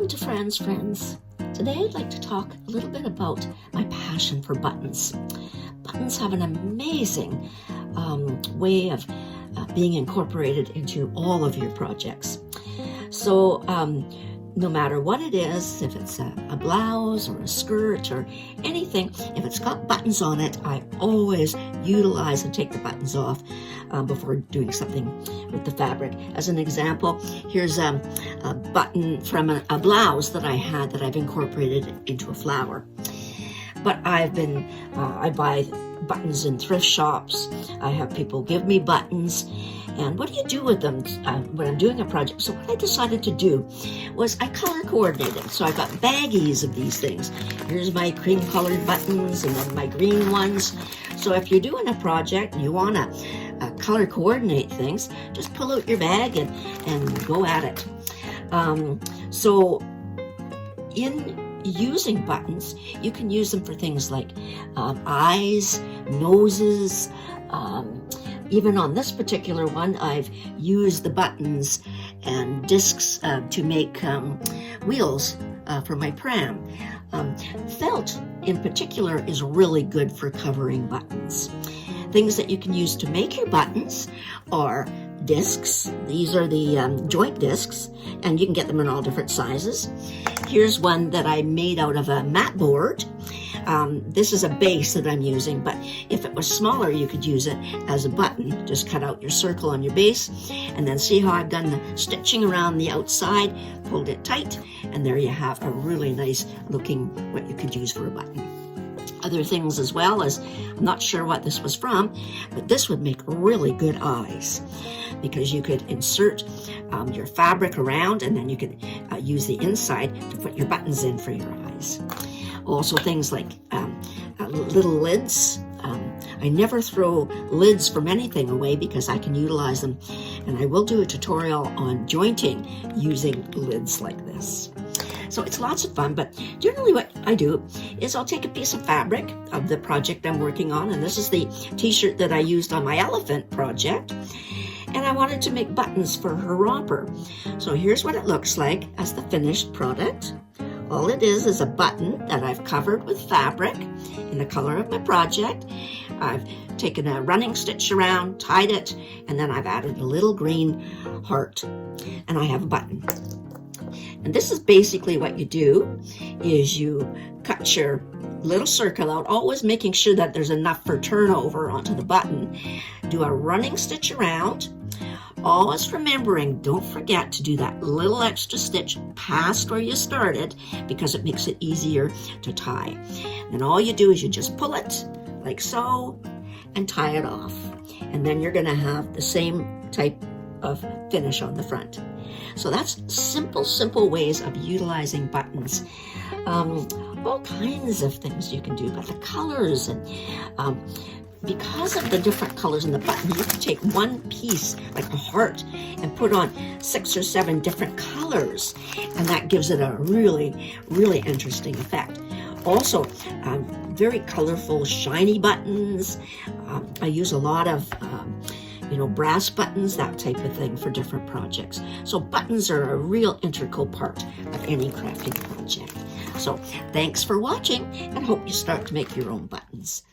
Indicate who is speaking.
Speaker 1: Welcome to Fran's Friends. Today I'd like to talk a little bit about my passion for buttons. Buttons have an amazing way of being incorporated into all of your projects. So no matter what it is, if it's a blouse or a skirt or anything, if it's got buttons on it, I always utilize and take the buttons off before doing something with the fabric. As an example, here's a button from a blouse that I had that I've incorporated into a flower. But I buy buttons in thrift shops. I have people give me buttons. And what do you do with them when I'm doing a project? So what I decided to do was I color coordinated. So I got baggies of these things. Here's my cream colored buttons and then my green ones. So if you're doing a project and you want to color coordinate things, just pull out your bag and go at it. So in using buttons, you can use them for things like eyes, noses. Even on this particular one, I've used the buttons and discs to make wheels for my pram. Felt in particular is really good for covering buttons. Things that you can use to make your buttons are discs. These are the joint discs, and you can get them in all different sizes. Here's one that I made out of a mat board. This is a base that I'm using, but if it was smaller, you could use it as a button. Just cut out your circle on your base, and then see how I've done the stitching around the outside, pulled it tight, and there you have a really nice looking what you could use for a button. Other things as well as, I'm not sure what this was from, but this would make really good eyes because you could insert your fabric around and then you could use the inside to put your buttons in for your eyes. Also things like little lids. I never throw lids from anything away because I can utilize them, and I will do a tutorial on jointing using lids like this. So it's lots of fun, but generally what I do is I'll take a piece of fabric of the project I'm working on, and this is the t-shirt that I used on my elephant project, and I wanted to make buttons for her romper. So here's what it looks like as the finished product. All it is a button that I've covered with fabric in the color of my project. I've taken a running stitch around, tied it, and then I've added a little green heart, and I have a button. And this is basically what you do, is you cut your little circle out, always making sure that there's enough for turnover onto the button. Do a running stitch around, always remembering, don't forget to do that little extra stitch past where you started because it makes it easier to tie. And all you do is you just pull it like so and tie it off. And then you're gonna have the same type of finish on the front. So that's simple ways of utilizing buttons. All kinds of things you can do, but the colors and because of the different colors in the button, you can take one piece like a heart and put on 6 or 7 different colors, and that gives it a really interesting effect. Also, very colorful, shiny buttons. I use a lot of brass buttons, that type of thing for different projects. So buttons are a real integral part of any crafting project. So thanks for watching, and hope you start to make your own buttons.